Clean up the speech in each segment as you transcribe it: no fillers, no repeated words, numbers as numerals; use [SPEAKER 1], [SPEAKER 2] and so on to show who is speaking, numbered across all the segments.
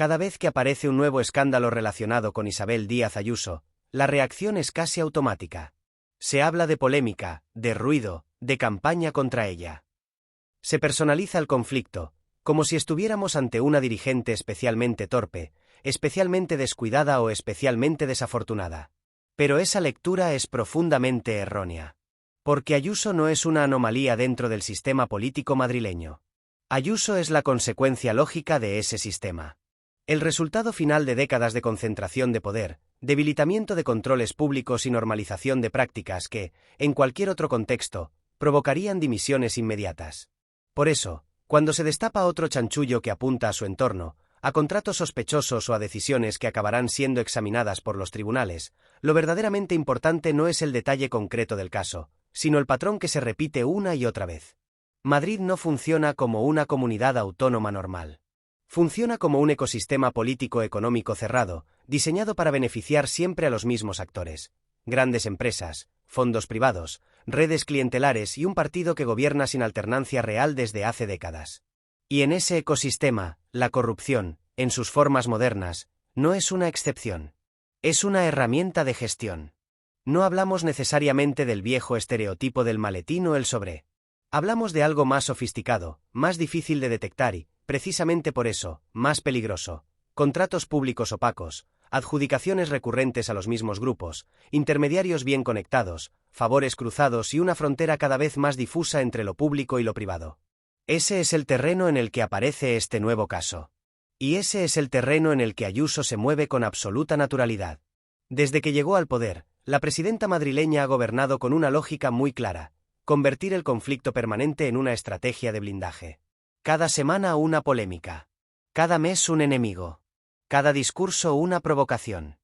[SPEAKER 1] Cada vez que aparece un nuevo escándalo relacionado con Isabel Díaz Ayuso, la reacción es casi automática. Se habla de polémica, de ruido, de campaña contra ella. Se personaliza el conflicto, como si estuviéramos ante una dirigente especialmente torpe, especialmente descuidada o especialmente desafortunada. Pero esa lectura es profundamente errónea. Porque Ayuso no es una anomalía dentro del sistema político madrileño. Ayuso es la consecuencia lógica de ese sistema. El resultado final de décadas de concentración de poder, debilitamiento de controles públicos y normalización de prácticas que, en cualquier otro contexto, provocarían dimisiones inmediatas. Por eso, cuando se destapa otro chanchullo que apunta a su entorno, a contratos sospechosos o a decisiones que acabarán siendo examinadas por los tribunales, lo verdaderamente importante no es el detalle concreto del caso, sino el patrón que se repite una y otra vez. Madrid no funciona como una comunidad autónoma normal. Funciona como un ecosistema político-económico cerrado, diseñado para beneficiar siempre a los mismos actores: grandes empresas, fondos privados, redes clientelares y un partido que gobierna sin alternancia real desde hace décadas. Y en ese ecosistema, la corrupción, en sus formas modernas, no es una excepción. Es una herramienta de gestión. No hablamos necesariamente del viejo estereotipo del maletín o el sobre. Hablamos de algo más sofisticado, más difícil de detectar y, precisamente por eso, más peligroso: contratos públicos opacos, adjudicaciones recurrentes a los mismos grupos, intermediarios bien conectados, favores cruzados y una frontera cada vez más difusa entre lo público y lo privado. Ese es el terreno en el que aparece este nuevo caso. Y ese es el terreno en el que Ayuso se mueve con absoluta naturalidad. Desde que llegó al poder, la presidenta madrileña ha gobernado con una lógica muy clara: convertir el conflicto permanente en una estrategia de blindaje. Cada semana una polémica. Cada mes un enemigo. Cada discurso una provocación.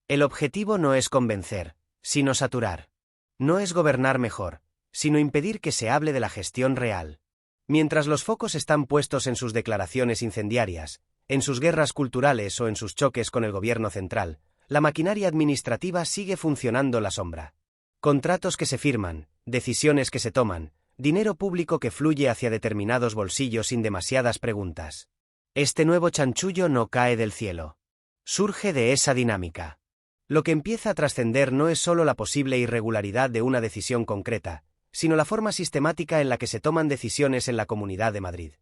[SPEAKER 1] El objetivo no es convencer, sino saturar. No es gobernar mejor, sino impedir que se hable de la gestión real. Mientras los focos están puestos en sus declaraciones incendiarias, en sus guerras culturales o en sus choques con el gobierno central, la maquinaria administrativa sigue funcionando en la sombra. Contratos que se firman, decisiones que se toman, dinero público que fluye hacia determinados bolsillos sin demasiadas preguntas. Este nuevo chanchullo no cae del cielo. Surge de esa dinámica. Lo que empieza a trascender no es solo la posible irregularidad de una decisión concreta, sino la forma sistemática en la que se toman decisiones en la Comunidad de Madrid.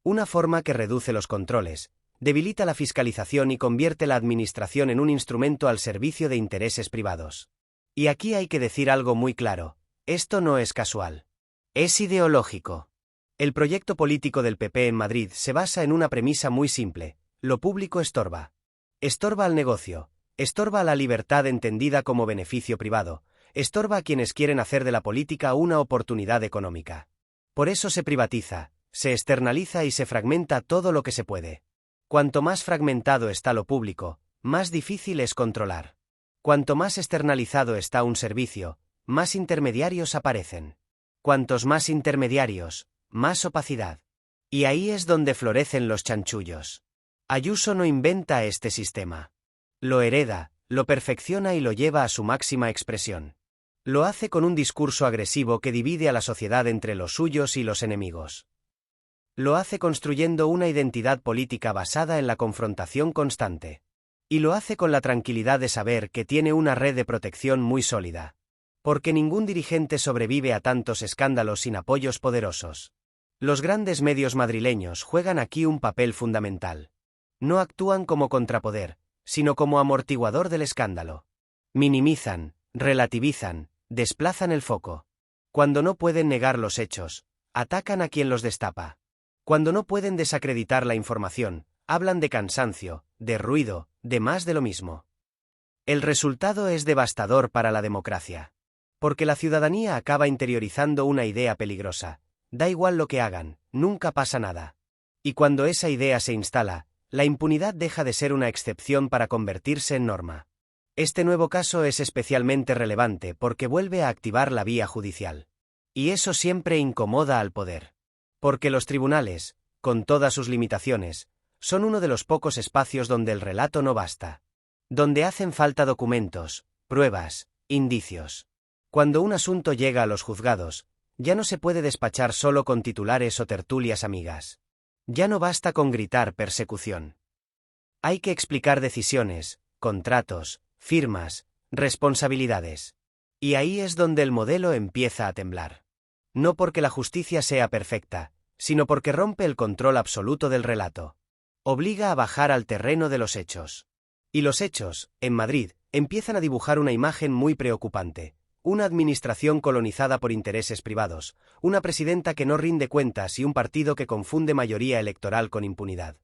[SPEAKER 1] Una forma que reduce los controles, debilita la fiscalización y convierte la administración en un instrumento al servicio de intereses privados. Y aquí hay que decir algo muy claro: esto no es casual. Es ideológico. El proyecto político del PP en Madrid se basa en una premisa muy simple: lo público estorba. Estorba al negocio, estorba a la libertad entendida como beneficio privado, estorba a quienes quieren hacer de la política una oportunidad económica. Por eso se privatiza, se externaliza y se fragmenta todo lo que se puede. Cuanto más fragmentado está lo público, más difícil es controlar. Cuanto más externalizado está un servicio, más intermediarios aparecen. Cuantos más intermediarios, más opacidad. Y ahí es donde florecen los chanchullos. Ayuso no inventa este sistema. Lo hereda, lo perfecciona y lo lleva a su máxima expresión. Lo hace con un discurso agresivo que divide a la sociedad entre los suyos y los enemigos. Lo hace construyendo una identidad política basada en la confrontación constante. Y lo hace con la tranquilidad de saber que tiene una red de protección muy sólida. Porque ningún dirigente sobrevive a tantos escándalos sin apoyos poderosos. Los grandes medios madrileños juegan aquí un papel fundamental. No actúan como contrapoder, sino como amortiguador del escándalo. Minimizan, relativizan, desplazan el foco. Cuando no pueden negar los hechos, atacan a quien los destapa. Cuando no pueden desacreditar la información, hablan de cansancio, de ruido, de más de lo mismo. El resultado es devastador para la democracia. Porque la ciudadanía acaba interiorizando una idea peligrosa: da igual lo que hagan, nunca pasa nada. Y cuando esa idea se instala, la impunidad deja de ser una excepción para convertirse en norma. Este nuevo caso es especialmente relevante porque vuelve a activar la vía judicial. Y eso siempre incomoda al poder. Porque los tribunales, con todas sus limitaciones, son uno de los pocos espacios donde el relato no basta. Donde hacen falta documentos, pruebas, indicios. Cuando un asunto llega a los juzgados, ya no se puede despachar solo con titulares o tertulias amigas. Ya no basta con gritar persecución. Hay que explicar decisiones, contratos, firmas, responsabilidades. Y ahí es donde el modelo empieza a temblar. No porque la justicia sea perfecta, sino porque rompe el control absoluto del relato. Obliga a bajar al terreno de los hechos. Y los hechos, en Madrid, empiezan a dibujar una imagen muy preocupante. Una administración colonizada por intereses privados, una presidenta que no rinde cuentas y un partido que confunde mayoría electoral con impunidad.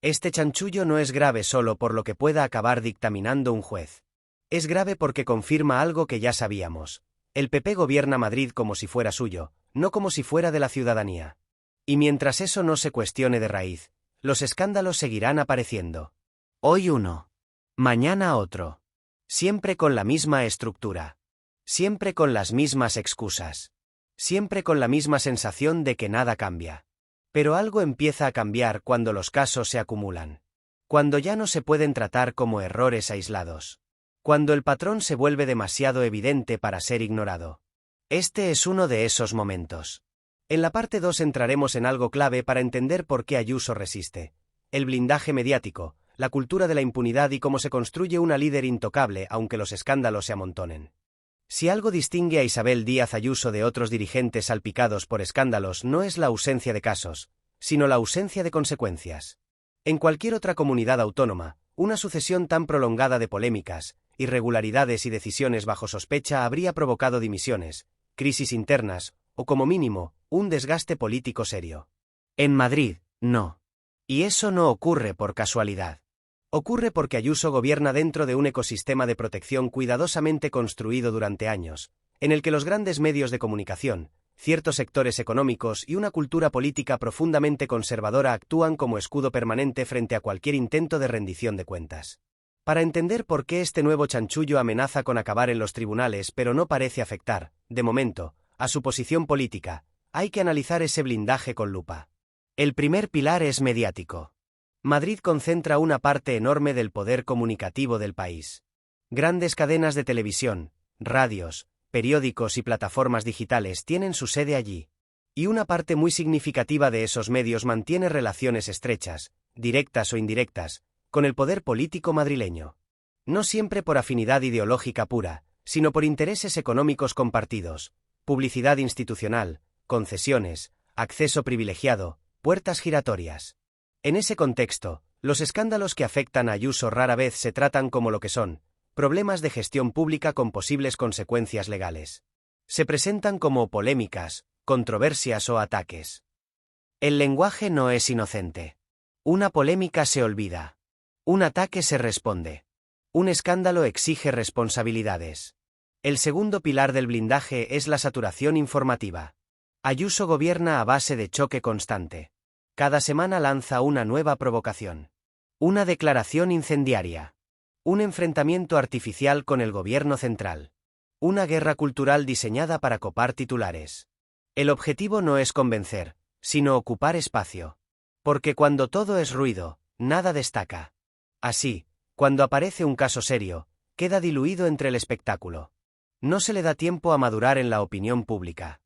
[SPEAKER 1] Este chanchullo no es grave solo por lo que pueda acabar dictaminando un juez. Es grave porque confirma algo que ya sabíamos. El PP gobierna Madrid como si fuera suyo, no como si fuera de la ciudadanía. Y mientras eso no se cuestione de raíz, los escándalos seguirán apareciendo. Hoy uno. Mañana otro. Siempre con la misma estructura. Siempre con las mismas excusas. Siempre con la misma sensación de que nada cambia. Pero algo empieza a cambiar cuando los casos se acumulan. Cuando ya no se pueden tratar como errores aislados. Cuando el patrón se vuelve demasiado evidente para ser ignorado. Este es uno de esos momentos. En la parte 2 entraremos en algo clave para entender por qué Ayuso resiste. El blindaje mediático, la cultura de la impunidad y cómo se construye una líder intocable aunque los escándalos se amontonen. Si algo distingue a Isabel Díaz Ayuso de otros dirigentes salpicados por escándalos no es la ausencia de casos, sino la ausencia de consecuencias. En cualquier otra comunidad autónoma, una sucesión tan prolongada de polémicas, irregularidades y decisiones bajo sospecha habría provocado dimisiones, crisis internas, o como mínimo, un desgaste político serio. En Madrid, no. Y eso no ocurre por casualidad. Ocurre porque Ayuso gobierna dentro de un ecosistema de protección cuidadosamente construido durante años, en el que los grandes medios de comunicación, ciertos sectores económicos y una cultura política profundamente conservadora actúan como escudo permanente frente a cualquier intento de rendición de cuentas. Para entender por qué este nuevo chanchullo amenaza con acabar en los tribunales pero no parece afectar, de momento, a su posición política, hay que analizar ese blindaje con lupa. El primer pilar es mediático. Madrid concentra una parte enorme del poder comunicativo del país. Grandes cadenas de televisión, radios, periódicos y plataformas digitales tienen su sede allí. Y una parte muy significativa de esos medios mantiene relaciones estrechas, directas o indirectas, con el poder político madrileño. No siempre por afinidad ideológica pura, sino por intereses económicos compartidos, publicidad institucional, concesiones, acceso privilegiado, puertas giratorias. En ese contexto, los escándalos que afectan a Ayuso rara vez se tratan como lo que son, problemas de gestión pública con posibles consecuencias legales. Se presentan como polémicas, controversias o ataques. El lenguaje no es inocente. Una polémica se olvida. Un ataque se responde. Un escándalo exige responsabilidades. El segundo pilar del blindaje es la saturación informativa. Ayuso gobierna a base de choque constante. Cada semana lanza una nueva provocación. Una declaración incendiaria. Un enfrentamiento artificial con el gobierno central. Una guerra cultural diseñada para copar titulares. El objetivo no es convencer, sino ocupar espacio. Porque cuando todo es ruido, nada destaca. Así, cuando aparece un caso serio, queda diluido entre el espectáculo. No se le da tiempo a madurar en la opinión pública.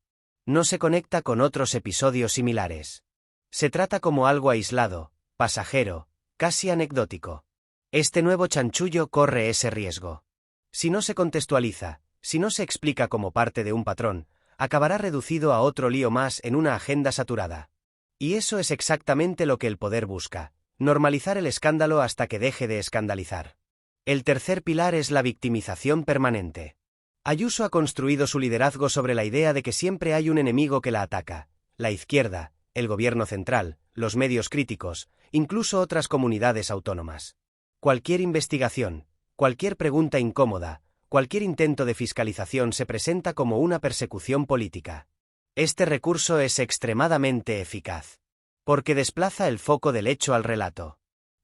[SPEAKER 1] No se conecta con otros episodios similares. Se trata como algo aislado, pasajero, casi anecdótico. Este nuevo chanchullo corre ese riesgo. Si no se contextualiza, si no se explica como parte de un patrón, acabará reducido a otro lío más en una agenda saturada. Y eso es exactamente lo que el poder busca, normalizar el escándalo hasta que deje de escandalizar. El tercer pilar es la victimización permanente. Ayuso ha construido su liderazgo sobre la idea de que siempre hay un enemigo que la ataca, la izquierda, el gobierno central, los medios críticos, incluso otras comunidades autónomas. Cualquier investigación, cualquier pregunta incómoda, cualquier intento de fiscalización se presenta como una persecución política. Este recurso es extremadamente eficaz. Porque desplaza el foco del hecho al relato.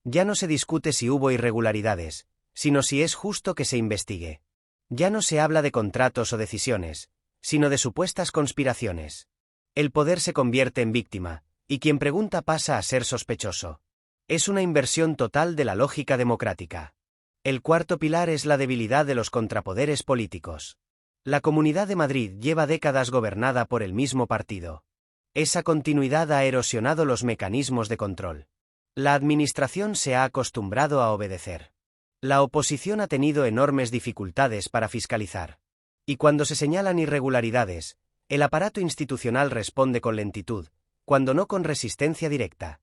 [SPEAKER 1] Ya no se discute si hubo irregularidades, sino si es justo que se investigue. Ya no se habla de contratos o decisiones, sino de supuestas conspiraciones. El poder se convierte en víctima, y quien pregunta pasa a ser sospechoso. Es una inversión total de la lógica democrática. El cuarto pilar es la debilidad de los contrapoderes políticos. La Comunidad de Madrid lleva décadas gobernada por el mismo partido. Esa continuidad ha erosionado los mecanismos de control. La administración se ha acostumbrado a obedecer. La oposición ha tenido enormes dificultades para fiscalizar. Y cuando se señalan irregularidades, el aparato institucional responde con lentitud, cuando no con resistencia directa.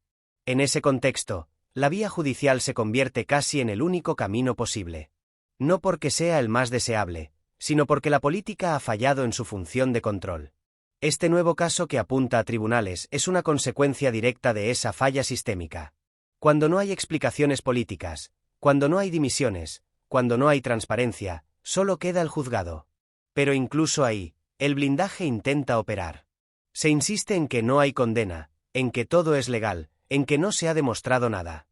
[SPEAKER 1] En ese contexto, la vía judicial se convierte casi en el único camino posible. No porque sea el más deseable, sino porque la política ha fallado en su función de control. Este nuevo caso que apunta a tribunales es una consecuencia directa de esa falla sistémica. Cuando no hay explicaciones políticas, cuando no hay dimisiones, cuando no hay transparencia, solo queda el juzgado. Pero incluso ahí, el blindaje intenta operar. Se insiste en que no hay condena, en que todo es legal, en que no se ha demostrado nada.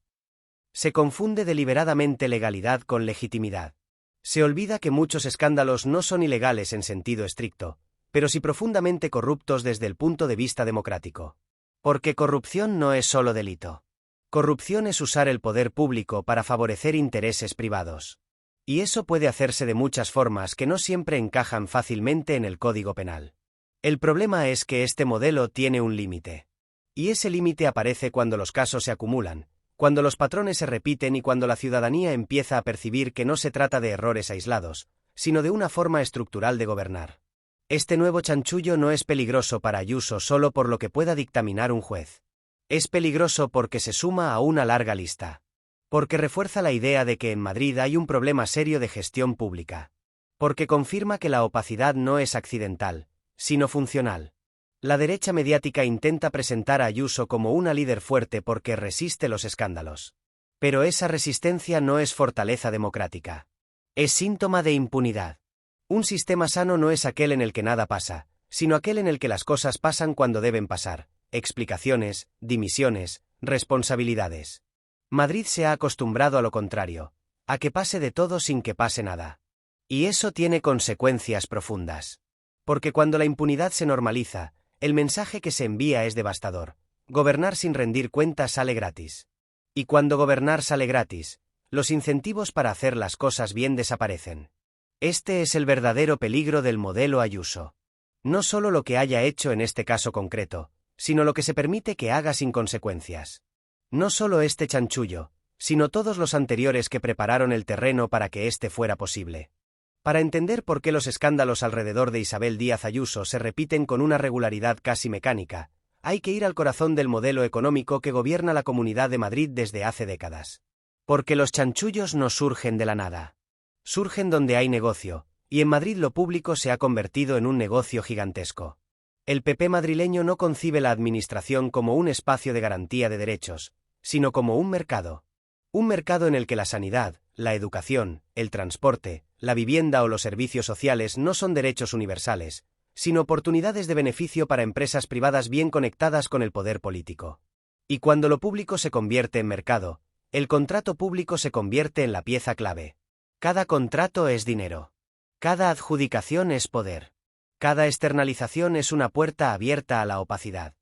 [SPEAKER 1] Se confunde deliberadamente legalidad con legitimidad. Se olvida que muchos escándalos no son ilegales en sentido estricto, pero sí profundamente corruptos desde el punto de vista democrático. Porque corrupción no es solo delito. Corrupción es usar el poder público para favorecer intereses privados. Y eso puede hacerse de muchas formas que no siempre encajan fácilmente en el Código Penal. El problema es que este modelo tiene un límite. Y ese límite aparece cuando los casos se acumulan, cuando los patrones se repiten y cuando la ciudadanía empieza a percibir que no se trata de errores aislados, sino de una forma estructural de gobernar. Este nuevo chanchullo no es peligroso para Ayuso solo por lo que pueda dictaminar un juez. Es peligroso porque se suma a una larga lista. Porque refuerza la idea de que en Madrid hay un problema serio de gestión pública. Porque confirma que la opacidad no es accidental, sino funcional. La derecha mediática intenta presentar a Ayuso como una líder fuerte porque resiste los escándalos. Pero esa resistencia no es fortaleza democrática. Es síntoma de impunidad. Un sistema sano no es aquel en el que nada pasa, sino aquel en el que las cosas pasan cuando deben pasar. Explicaciones, dimisiones, responsabilidades. Madrid se ha acostumbrado a lo contrario, a que pase de todo sin que pase nada. Y eso tiene consecuencias profundas. Porque cuando la impunidad se normaliza, el mensaje que se envía es devastador. Gobernar sin rendir cuentas sale gratis. Y cuando gobernar sale gratis, los incentivos para hacer las cosas bien desaparecen. Este es el verdadero peligro del modelo Ayuso. No solo lo que haya hecho en este caso concreto, sino lo que se permite que haga sin consecuencias. No solo este chanchullo, sino todos los anteriores que prepararon el terreno para que este fuera posible. Para entender por qué los escándalos alrededor de Isabel Díaz Ayuso se repiten con una regularidad casi mecánica, hay que ir al corazón del modelo económico que gobierna la Comunidad de Madrid desde hace décadas. Porque los chanchullos no surgen de la nada. Surgen donde hay negocio, y en Madrid lo público se ha convertido en un negocio gigantesco. El PP madrileño no concibe la administración como un espacio de garantía de derechos, sino como un mercado. Un mercado en el que la sanidad, la educación, el transporte, la vivienda o los servicios sociales no son derechos universales, sino oportunidades de beneficio para empresas privadas bien conectadas con el poder político. Y cuando lo público se convierte en mercado, el contrato público se convierte en la pieza clave. Cada contrato es dinero. Cada adjudicación es poder. Cada externalización es una puerta abierta a la opacidad.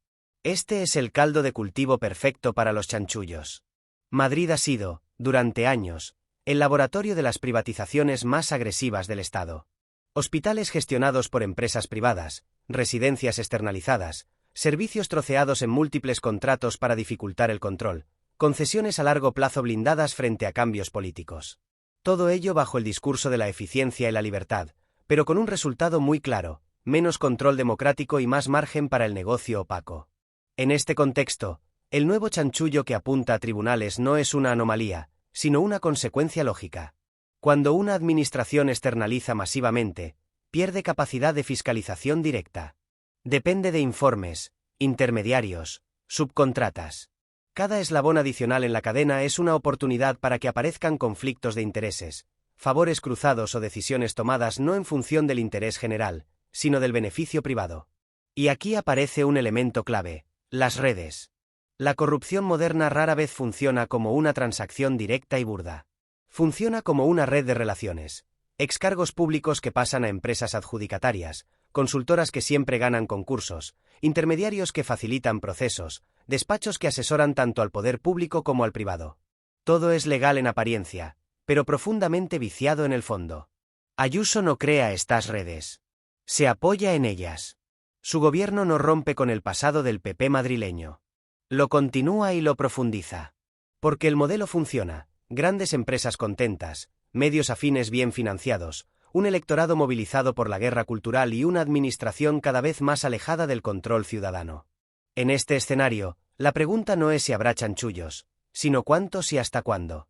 [SPEAKER 1] Este es el caldo de cultivo perfecto para los chanchullos. Madrid ha sido, durante años, el laboratorio de las privatizaciones más agresivas del Estado. Hospitales gestionados por empresas privadas, residencias externalizadas, servicios troceados en múltiples contratos para dificultar el control, concesiones a largo plazo blindadas frente a cambios políticos. Todo ello bajo el discurso de la eficiencia y la libertad, pero con un resultado muy claro: menos control democrático y más margen para el negocio opaco. En este contexto, el nuevo chanchullo que apunta a tribunales no es una anomalía, sino una consecuencia lógica. Cuando una administración externaliza masivamente, pierde capacidad de fiscalización directa. Depende de informes, intermediarios, subcontratas. Cada eslabón adicional en la cadena es una oportunidad para que aparezcan conflictos de intereses, favores cruzados o decisiones tomadas no en función del interés general, sino del beneficio privado. Y aquí aparece un elemento clave: las redes. La corrupción moderna rara vez funciona como una transacción directa y burda. Funciona como una red de relaciones. Excargos públicos que pasan a empresas adjudicatarias, consultoras que siempre ganan concursos, intermediarios que facilitan procesos, despachos que asesoran tanto al poder público como al privado. Todo es legal en apariencia, pero profundamente viciado en el fondo. Ayuso no crea estas redes. Se apoya en ellas. Su gobierno no rompe con el pasado del PP madrileño. Lo continúa y lo profundiza. Porque el modelo funciona, grandes empresas contentas, medios afines bien financiados, un electorado movilizado por la guerra cultural y una administración cada vez más alejada del control ciudadano. En este escenario, la pregunta no es si habrá chanchullos, sino cuántos y hasta cuándo.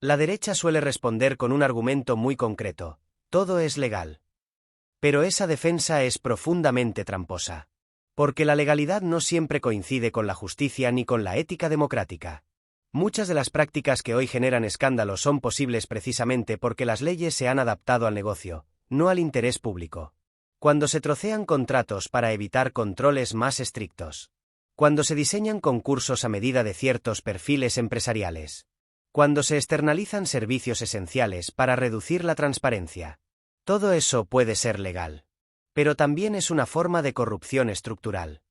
[SPEAKER 1] La derecha suele responder con un argumento muy concreto: todo es legal. Pero esa defensa es profundamente tramposa. Porque la legalidad no siempre coincide con la justicia ni con la ética democrática. Muchas de las prácticas que hoy generan escándalos son posibles precisamente porque las leyes se han adaptado al negocio, no al interés público. Cuando se trocean contratos para evitar controles más estrictos. Cuando se diseñan concursos a medida de ciertos perfiles empresariales. Cuando se externalizan servicios esenciales para reducir la transparencia. Todo eso puede ser legal. Pero también es una forma de corrupción estructural.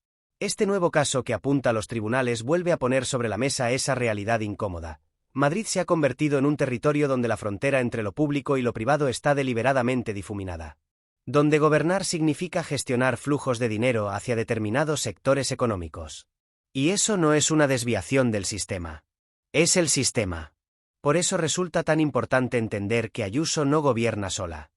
[SPEAKER 1] Este nuevo caso que apunta a los tribunales vuelve a poner sobre la mesa esa realidad incómoda. Madrid se ha convertido en un territorio donde la frontera entre lo público y lo privado está deliberadamente difuminada. Donde gobernar significa gestionar flujos de dinero hacia determinados sectores económicos. Y eso no es una desviación del sistema. Es el sistema. Por eso resulta tan importante entender que Ayuso no gobierna sola.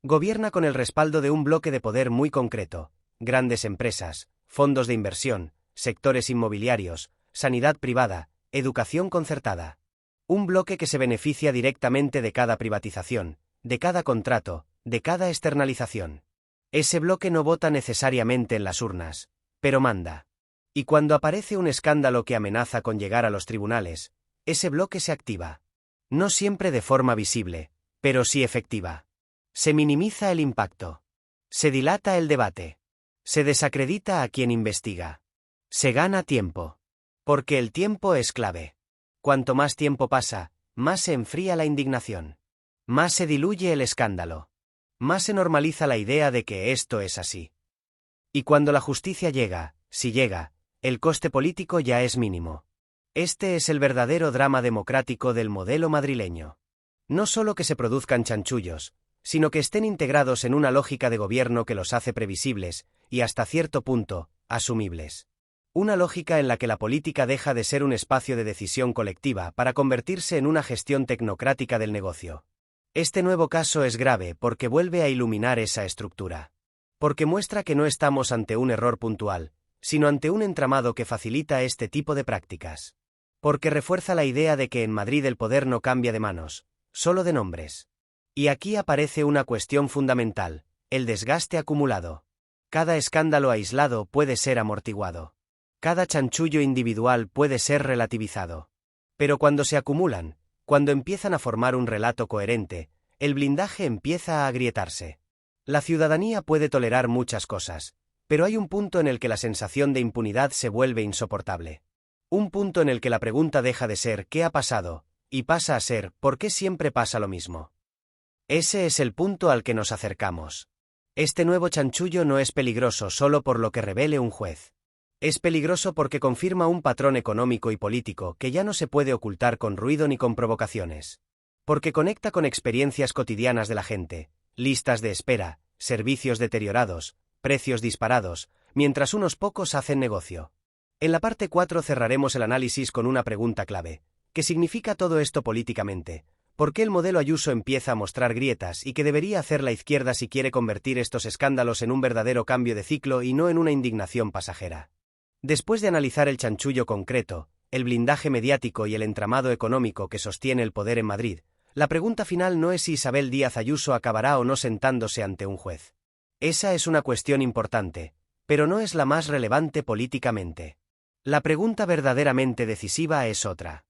[SPEAKER 1] Gobierna con el respaldo de un bloque de poder muy concreto: grandes empresas, fondos de inversión, sectores inmobiliarios, sanidad privada, educación concertada. Un bloque que se beneficia directamente de cada privatización, de cada contrato, de cada externalización. Ese bloque no vota necesariamente en las urnas, pero manda. Y cuando aparece un escándalo que amenaza con llegar a los tribunales, ese bloque se activa. No siempre de forma visible, pero sí efectiva. Se minimiza el impacto. Se dilata el debate. Se desacredita a quien investiga. Se gana tiempo. Porque el tiempo es clave. Cuanto más tiempo pasa, más se enfría la indignación. Más se diluye el escándalo. Más se normaliza la idea de que esto es así. Y cuando la justicia llega, si llega, el coste político ya es mínimo. Este es el verdadero drama democrático del modelo madrileño. No solo que se produzcan chanchullos, sino que estén integrados en una lógica de gobierno que los hace previsibles, y hasta cierto punto, asumibles. Una lógica en la que la política deja de ser un espacio de decisión colectiva para convertirse en una gestión tecnocrática del negocio. Este nuevo caso es grave porque vuelve a iluminar esa estructura. Porque muestra que no estamos ante un error puntual, sino ante un entramado que facilita este tipo de prácticas. Porque refuerza la idea de que en Madrid el poder no cambia de manos, solo de nombres. Y aquí aparece una cuestión fundamental: el desgaste acumulado. Cada escándalo aislado puede ser amortiguado. Cada chanchullo individual puede ser relativizado. Pero cuando se acumulan, cuando empiezan a formar un relato coherente, el blindaje empieza a agrietarse. La ciudadanía puede tolerar muchas cosas, pero hay un punto en el que la sensación de impunidad se vuelve insoportable. Un punto en el que la pregunta deja de ser ¿qué ha pasado? Y pasa a ser ¿por qué siempre pasa lo mismo? Ese es el punto al que nos acercamos. Este nuevo chanchullo no es peligroso solo por lo que revele un juez. Es peligroso porque confirma un patrón económico y político que ya no se puede ocultar con ruido ni con provocaciones. Porque conecta con experiencias cotidianas de la gente, listas de espera, servicios deteriorados, precios disparados, mientras unos pocos hacen negocio. En la parte 4 cerraremos el análisis con una pregunta clave: ¿qué significa todo esto políticamente? ¿Por qué el modelo Ayuso empieza a mostrar grietas y qué debería hacer la izquierda si quiere convertir estos escándalos en un verdadero cambio de ciclo y no en una indignación pasajera? Después de analizar el chanchullo concreto, el blindaje mediático y el entramado económico que sostiene el poder en Madrid, la pregunta final no es si Isabel Díaz Ayuso acabará o no sentándose ante un juez. Esa es una cuestión importante, pero no es la más relevante políticamente. La pregunta verdaderamente decisiva es otra.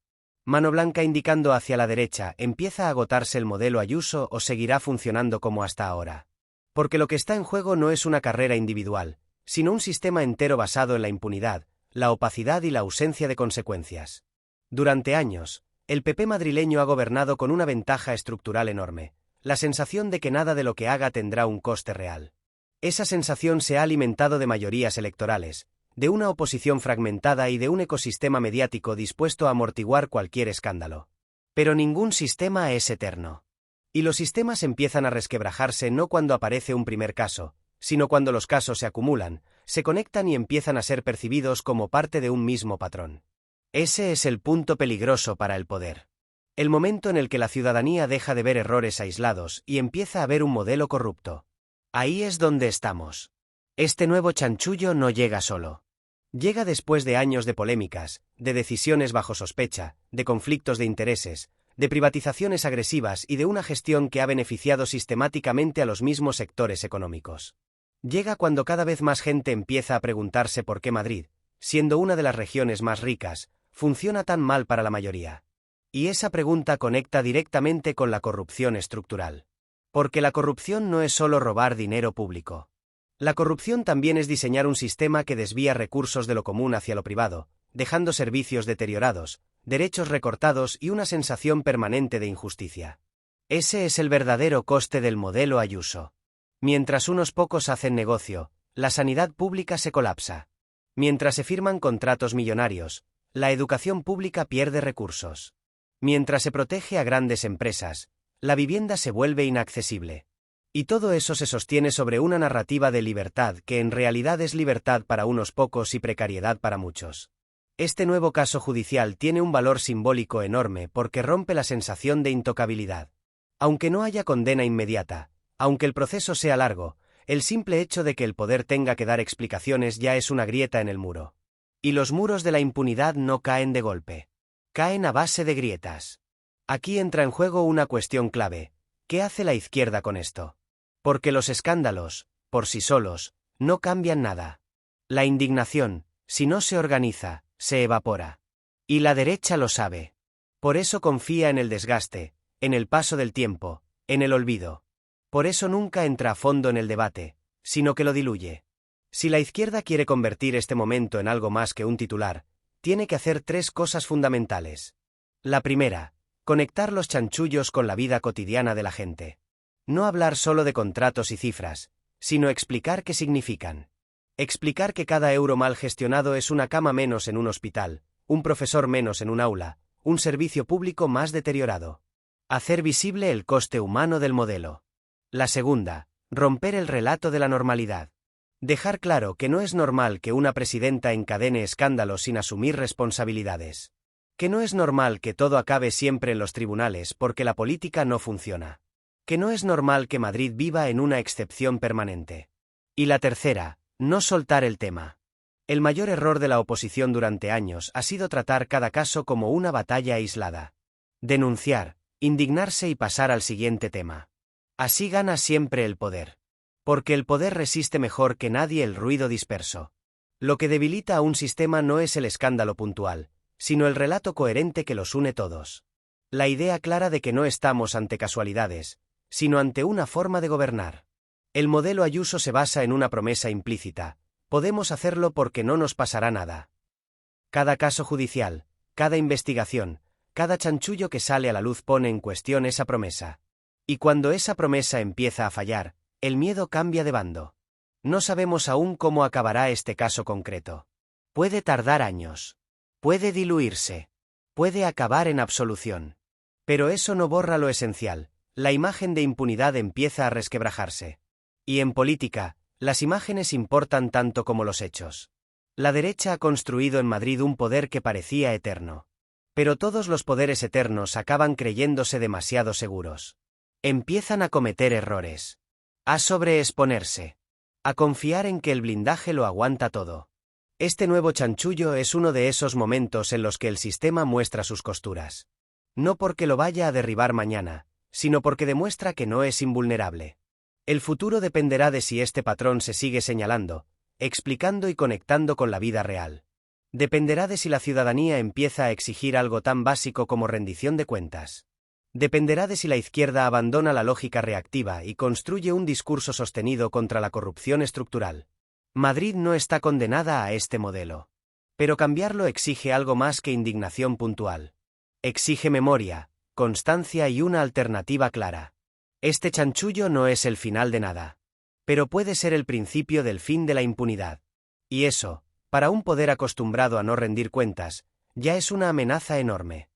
[SPEAKER 1] Mano blanca indicando hacia la derecha, ¿empieza a agotarse el modelo Ayuso o seguirá funcionando como hasta ahora? Porque lo que está en juego no es una carrera individual, sino un sistema entero basado en la impunidad, la opacidad y la ausencia de consecuencias. Durante años, el PP madrileño ha gobernado con una ventaja estructural enorme: la sensación de que nada de lo que haga tendrá un coste real. Esa sensación se ha alimentado de mayorías electorales, de una oposición fragmentada y de un ecosistema mediático dispuesto a amortiguar cualquier escándalo. Pero ningún sistema es eterno. Y los sistemas empiezan a resquebrajarse no cuando aparece un primer caso, sino cuando los casos se acumulan, se conectan y empiezan a ser percibidos como parte de un mismo patrón. Ese es el punto peligroso para el poder. El momento en el que la ciudadanía deja de ver errores aislados y empieza a ver un modelo corrupto. Ahí es donde estamos. Este nuevo chanchullo no llega solo. Llega después de años de polémicas, de decisiones bajo sospecha, de conflictos de intereses, de privatizaciones agresivas y de una gestión que ha beneficiado sistemáticamente a los mismos sectores económicos. Llega cuando cada vez más gente empieza a preguntarse por qué Madrid, siendo una de las regiones más ricas, funciona tan mal para la mayoría. Y esa pregunta conecta directamente con la corrupción estructural. Porque la corrupción no es solo robar dinero público. La corrupción también es diseñar un sistema que desvía recursos de lo común hacia lo privado, dejando servicios deteriorados, derechos recortados y una sensación permanente de injusticia. Ese es el verdadero coste del modelo Ayuso. Mientras unos pocos hacen negocio, la sanidad pública se colapsa. Mientras se firman contratos millonarios, la educación pública pierde recursos. Mientras se protege a grandes empresas, la vivienda se vuelve inaccesible. Y todo eso se sostiene sobre una narrativa de libertad que en realidad es libertad para unos pocos y precariedad para muchos. Este nuevo caso judicial tiene un valor simbólico enorme porque rompe la sensación de intocabilidad. Aunque no haya condena inmediata, aunque el proceso sea largo, el simple hecho de que el poder tenga que dar explicaciones ya es una grieta en el muro. Y los muros de la impunidad no caen de golpe. Caen a base de grietas. Aquí entra en juego una cuestión clave. ¿Qué hace la izquierda con esto? Porque los escándalos, por sí solos, no cambian nada. La indignación, si no se organiza, se evapora. Y la derecha lo sabe. Por eso confía en el desgaste, en el paso del tiempo, en el olvido. Por eso nunca entra a fondo en el debate, sino que lo diluye. Si la izquierda quiere convertir este momento en algo más que un titular, tiene que hacer tres cosas fundamentales. La primera, conectar los chanchullos con la vida cotidiana de la gente. No hablar solo de contratos y cifras, sino explicar qué significan. Explicar que cada euro mal gestionado es una cama menos en un hospital, un profesor menos en un aula, un servicio público más deteriorado. Hacer visible el coste humano del modelo. La segunda, romper el relato de la normalidad. Dejar claro que no es normal que una presidenta encadene escándalos sin asumir responsabilidades. Que no es normal que todo acabe siempre en los tribunales porque la política no funciona. Que no es normal que Madrid viva en una excepción permanente. Y la tercera, no soltar el tema. El mayor error de la oposición durante años ha sido tratar cada caso como una batalla aislada. Denunciar, indignarse y pasar al siguiente tema. Así gana siempre el poder. Porque el poder resiste mejor que nadie el ruido disperso. Lo que debilita a un sistema no es el escándalo puntual, sino el relato coherente que los une todos. La idea clara de que no estamos ante casualidades, sino ante una forma de gobernar. El modelo Ayuso se basa en una promesa implícita: podemos hacerlo porque no nos pasará nada. Cada caso judicial, cada investigación, cada chanchullo que sale a la luz pone en cuestión esa promesa. Y cuando esa promesa empieza a fallar, el miedo cambia de bando. No sabemos aún cómo acabará este caso concreto. Puede tardar años. Puede diluirse. Puede acabar en absolución. Pero eso no borra lo esencial: la imagen de impunidad empieza a resquebrajarse. Y en política, las imágenes importan tanto como los hechos. La derecha ha construido en Madrid un poder que parecía eterno. Pero todos los poderes eternos acaban creyéndose demasiado seguros. Empiezan a cometer errores. A sobreexponerse. A confiar en que el blindaje lo aguanta todo. Este nuevo chanchullo es uno de esos momentos en los que el sistema muestra sus costuras. No porque lo vaya a derribar mañana, sino porque demuestra que no es invulnerable. El futuro dependerá de si este patrón se sigue señalando, explicando y conectando con la vida real. Dependerá de si la ciudadanía empieza a exigir algo tan básico como rendición de cuentas. Dependerá de si la izquierda abandona la lógica reactiva y construye un discurso sostenido contra la corrupción estructural. Madrid no está condenada a este modelo. Pero cambiarlo exige algo más que indignación puntual. Exige memoria, constancia y una alternativa clara. Este chanchullo no es el final de nada. Pero puede ser el principio del fin de la impunidad. Y eso, para un poder acostumbrado a no rendir cuentas, ya es una amenaza enorme.